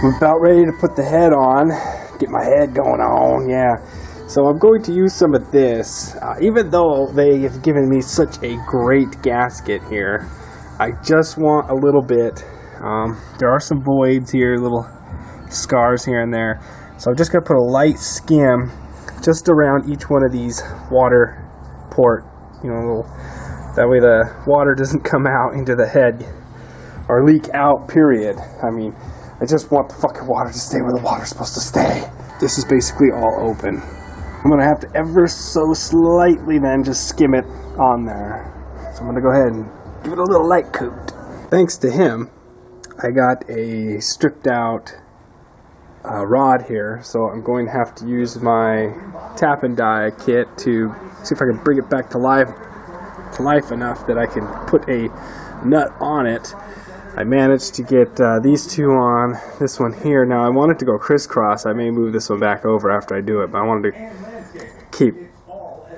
I'm about ready to put the head on, get my head going on, yeah. So I'm going to use some of this, even though they have given me such a great gasket here. I just want a little bit. There are some voids here, little scars here and there. So I'm just going to put a light skim just around each one of these water port, that way the water doesn't come out into the head or leak out, period. I mean, I just want the fucking water to stay where the water's supposed to stay. This is basically all open. I'm going to have to ever so slightly then just skim it on there. So I'm going to go ahead and give it a little light coat. Thanks to him, I got a stripped out rod here, so I'm going to have to use my tap and die kit to see if I can bring it back to life enough that I can put a nut on it. I managed to get these two on, this one here. Now I wanted to go crisscross. I may move this one back over after I do it, but I wanted to keep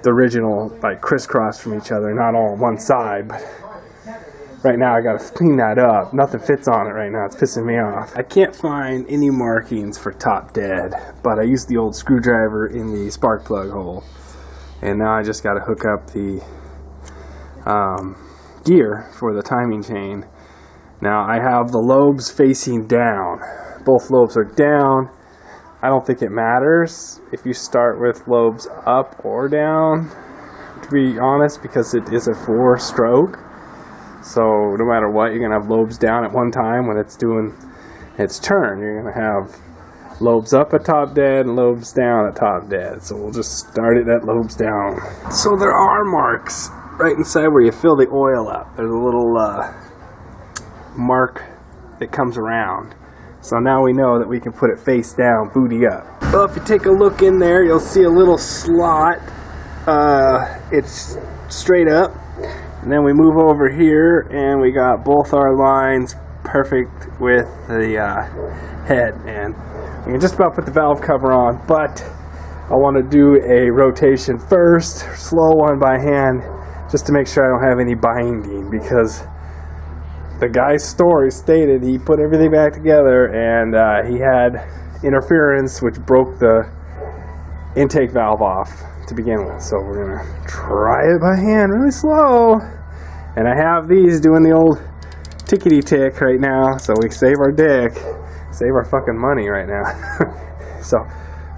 the original like crisscross from each other, not all on one side. But right now I gotta clean that up. Nothing fits on it right now. It's pissing me off. I can't find any markings for top dead, but I used the old screwdriver in the spark plug hole. And now I just gotta hook up the gear for the timing chain. Now I have the lobes facing down. Both lobes are down. I don't think it matters if you start with lobes up or down, to be honest, because it is a 4-stroke. So no matter what, you're going to have lobes down at one time when it's doing its turn. You're going to have lobes up at top dead and lobes down at top dead. So we'll just start it at lobes down. So there are marks right inside where you fill the oil up. There's a little mark that comes around. So now we know that we can put it face down, booty up. Well, if you take a look in there, you'll see a little slot. It's straight up. And then we move over here and we got both our lines perfect with the head. And we can just about put the valve cover on, but I want to do a rotation first, slow one by hand, just to make sure I don't have any binding, because the guy's story stated he put everything back together and he had interference which broke the intake valve off to begin with. So we're going to try it by hand really slow. And I have these doing the old tickety tick right now, so we save our dick, save our fucking money right now. So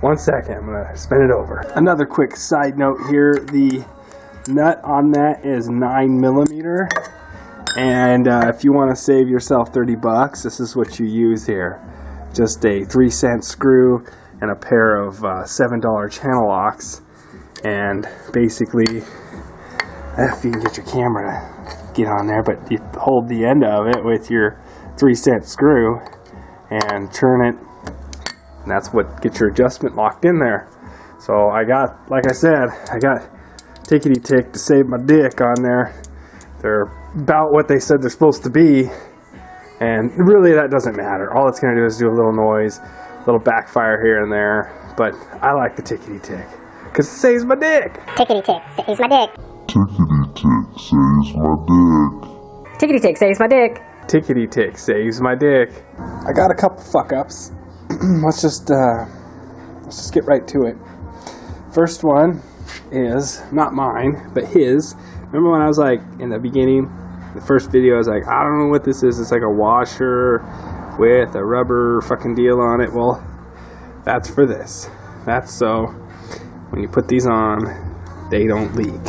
1 second, I'm going to spin it over. Another quick side note here, the nut on that is 9mm. And if you want to save yourself $30, this is what you use here. Just a 3-cent screw and a pair of $7 channel locks. And basically, if you can get your camera to get on there, but you hold the end of it with your 3-cent screw and turn it. And that's what gets your adjustment locked in there. So I got, like I said, I got tickety tick to save my dick on there. They're about what they said they're supposed to be, and really that doesn't matter. All it's going to do is do a little noise, a little backfire here and there, but I like the tickety tick because it saves my dick. Tickety tick saves my dick. Tickety tick saves my dick. Tickety tick saves my dick. Tickety tick saves my dick. I got a couple fuck ups. let's just get right to it. First one is not mine, but his. Remember when I was like, in the beginning, the first video, I was like, I don't know what this is. It's like a washer with a rubber fucking deal on it. Well, that's for this. That's so when you put these on, they don't leak.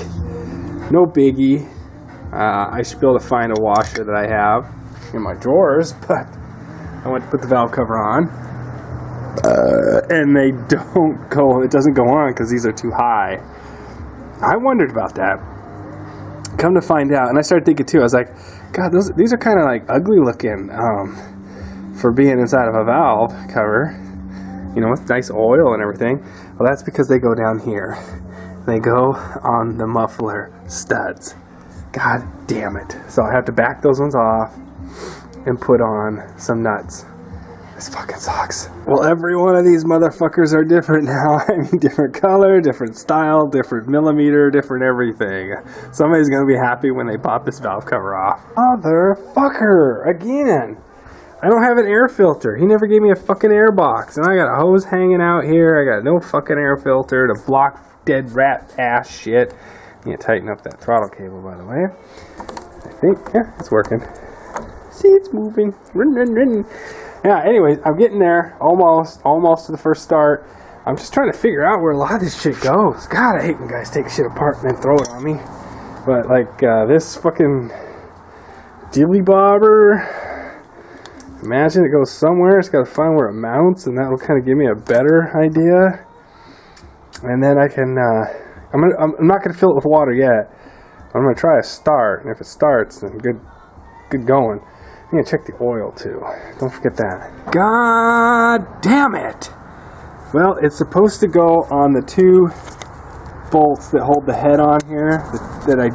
No biggie. I should be able to find a washer that I have in my drawers, but I went to put the valve cover on. And they don't go, it doesn't go on because these are too high. I wondered about that. Come to find out, and I started thinking too, I was like, God, these are kind of like ugly looking for being inside of a valve cover, with nice oil and everything. Well, that's because they go down here. They go on the muffler studs. God damn it. So I have to back those ones off and put on some nuts. This fucking sucks. Well, every one of these motherfuckers are different now. I mean, different color, different style, different millimeter, different everything. Somebody's going to be happy when they pop this valve cover off. Motherfucker! Again! I don't have an air filter. He never gave me a fucking air box. And I got a hose hanging out here. I got no fucking air filter to block dead rat ass shit. You need to tighten up that throttle cable, by the way. I think, yeah, it's working. See, it's moving. Run. Yeah, anyways, I'm getting there. Almost to the first start. I'm just trying to figure out where a lot of this shit goes. God, I hate when guys take shit apart and then throw it on me. But, like, this fucking dilly bobber... Imagine it goes somewhere. It's got to find where it mounts, and that'll kind of give me a better idea. And then I can. I'm not gonna fill it with water yet. I'm gonna try a start, and if it starts, then good going. I'm gonna check the oil too. Don't forget that. God damn it! Well, it's supposed to go on the 2 bolts that hold the head on here that I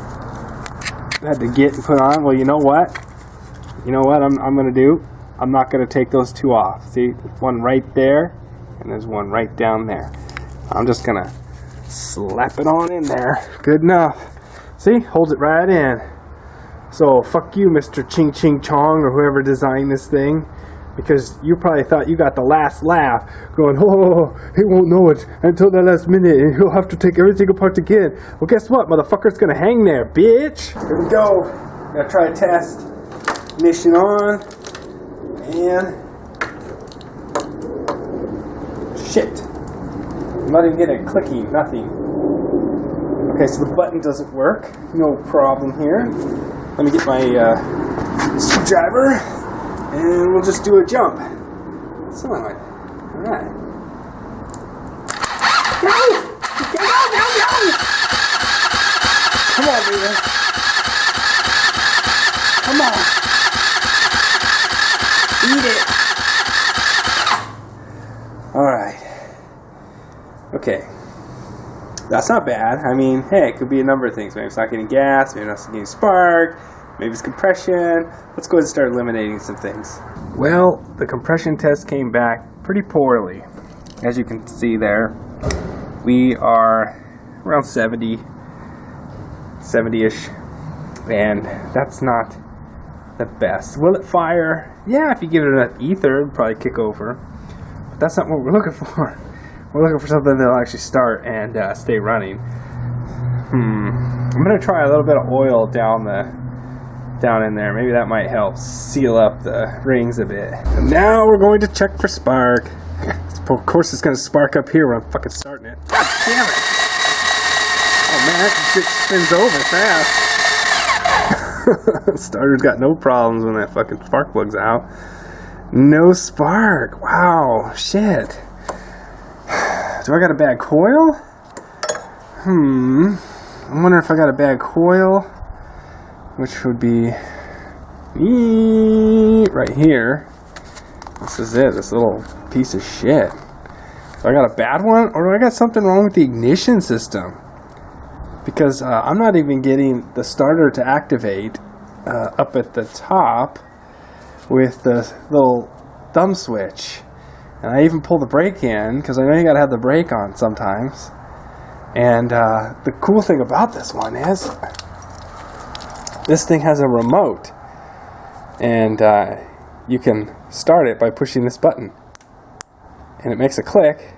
had to get and put on. Well, you know what? I'm gonna do. I'm not going to take those 2 off. See, there's one right there, and there's one right down there. I'm just going to slap it on in there. Good enough. See, holds it right in. So, fuck you, Mr. Ching Ching Chong, or whoever designed this thing, because you probably thought you got the last laugh, going, oh, he won't know it until the last minute, and he'll have to take everything apart again. Well, guess what? Motherfucker's going to hang there, bitch. Here we go. Gonna try a test. Ignition on. And shit, I'm not even getting a clicking, nothing. Okay, so the button doesn't work. No problem here. Let me get my screwdriver, and we'll just do a jump. So, alright. No! Come on, baby. Come on. Eat it. Alright. Okay. That's not bad. I mean, hey, it could be a number of things. Maybe it's not getting gas, maybe it's not getting spark, maybe it's compression. Let's go ahead and start eliminating some things. Well, the compression test came back pretty poorly. As you can see there, we are around 70-ish, and that's not the best. Will it fire? Yeah, if you give it enough ether, it'll probably kick over. But that's not what we're looking for. We're looking for something that'll actually start and stay running. I'm gonna try a little bit of oil down in there. Maybe that might help seal up the rings a bit. And now we're going to check for spark. Of course, it's gonna spark up here when I'm fucking starting it. God damn it! Oh man, that shit spins over fast. Starter's got no problems when that fucking spark plug's out. No spark. Wow. Shit. Do I got a bad coil? I'm wondering if I got a bad coil, which would be right here. This is it. This little piece of shit. So I got a bad one, or do I got something wrong with the ignition system? Because I'm not even getting the starter to activate up at the top with the little thumb switch. And I even pull the brake in, because I know you gotta have the brake on sometimes. And the cool thing about this one is this thing has a remote. And you can start it by pushing this button. And it makes a click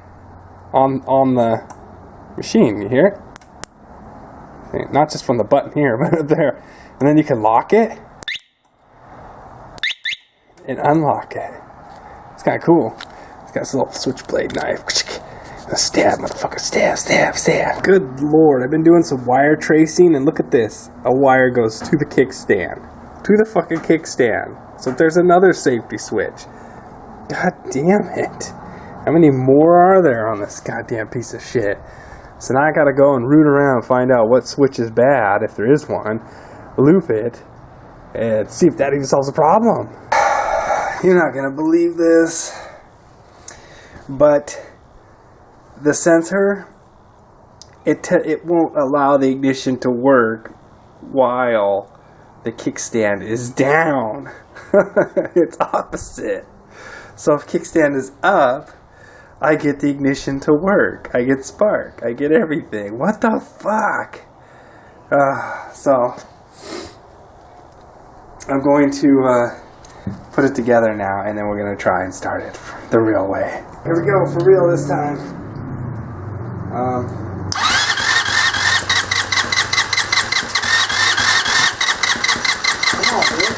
on the machine, you hear it? Not just from the button here, but there. And then you can lock it and unlock it. It's kind of cool. It's got this little switchblade knife. Stab, motherfucker. Stab. Good lord. I've been doing some wire tracing, and look at this. A wire goes to the kickstand. To the fucking kickstand. So there's another safety switch. God damn it. How many more are there on this goddamn piece of shit? So now I gotta go and root around and find out what switch is bad, if there is one, loop it, and see if that even solves the problem. You're not gonna believe this, but the sensor, it won't allow the ignition to work while the kickstand is down. It's opposite. So if kickstand is up, I get the ignition to work. I get spark. I get everything. What the fuck? So I'm going to put it together now, and then we're gonna try and start it the real way. Here we go, for real this time. Come on, dude.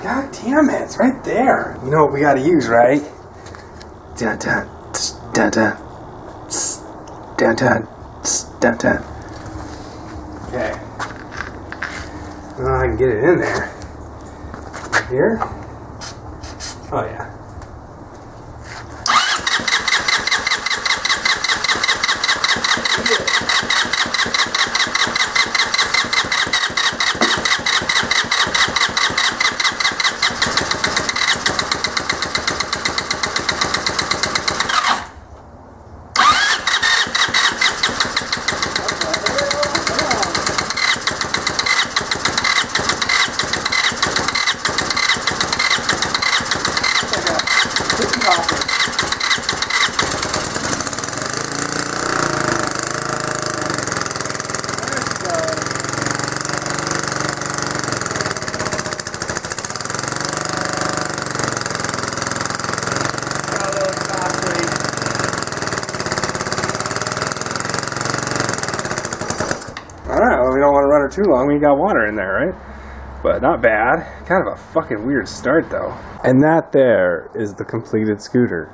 God damn it, it's right there. You know what we gotta use, right? Dun dun, dun dun, dun dun, dun dun. Okay. Well, I can get it in there. Here? Oh yeah. Alright, well, we don't want to run her too long. We got water in there, right? But not bad. Kind of a fucking weird start, though. And that there is the completed scooter.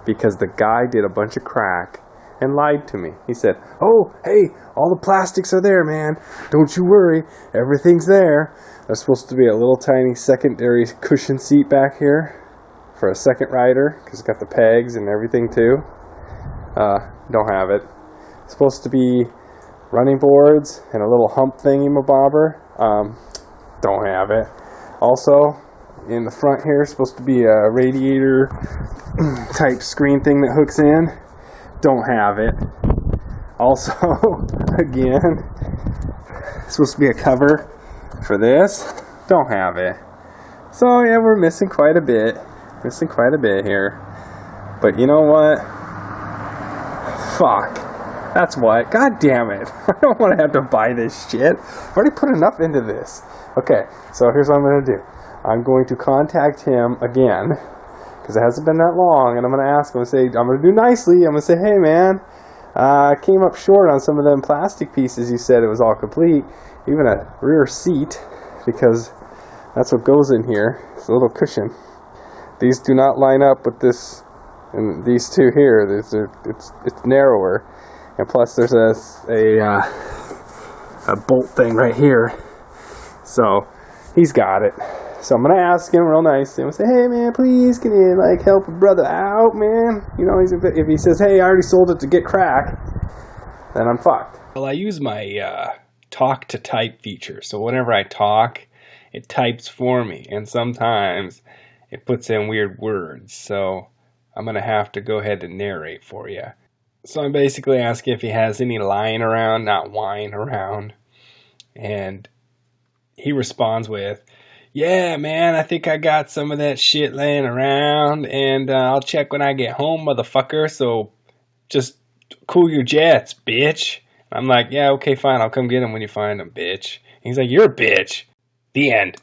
Because the guy did a bunch of crack and lied to me. He said, oh, hey, all the plastics are there, man. Don't you worry. Everything's there. There's supposed to be a little tiny secondary cushion seat back here for a second rider. Because it's got the pegs and everything, too. Don't have it. It's supposed to be running boards and a little hump thingy-mabobber. Don't have it. Also, in the front here, supposed to be a radiator type screen thing that hooks in. Don't have it. Also, again, supposed to be a cover for this. Don't have it. So yeah, we're missing quite a bit. Missing quite a bit here. But you know what? Fuck. That's what. God damn it. I don't want to have to buy this shit. I've already put enough into this. Okay, so here's what I'm going to do. I'm going to contact him again, because it hasn't been that long, and I'm going to ask him and say, I'm going to do nicely. I'm going to say, hey man, I came up short on some of them plastic pieces. You said it was all complete. Even a rear seat, because that's what goes in here. It's a little cushion. These do not line up with this, and these two here. It's narrower. And plus there's a bolt thing right here. So he's got it. So I'm going to ask him real nice. I'm going to say, hey man, please, can you like help a brother out, man? You know, if he says, hey, I already sold it to get crack, then I'm fucked. Well, I use my talk to type feature. So whenever I talk, it types for me. And sometimes it puts in weird words. So I'm going to have to go ahead and narrate for you. So I'm basically asking if he has any lying around, not lying around. And he responds with, yeah, man, I think I got some of that shit laying around, and I'll check when I get home, motherfucker, so just cool your jets, bitch. I'm like, yeah, okay, fine, I'll come get them when you find them, bitch. And he's like, you're a bitch. The end.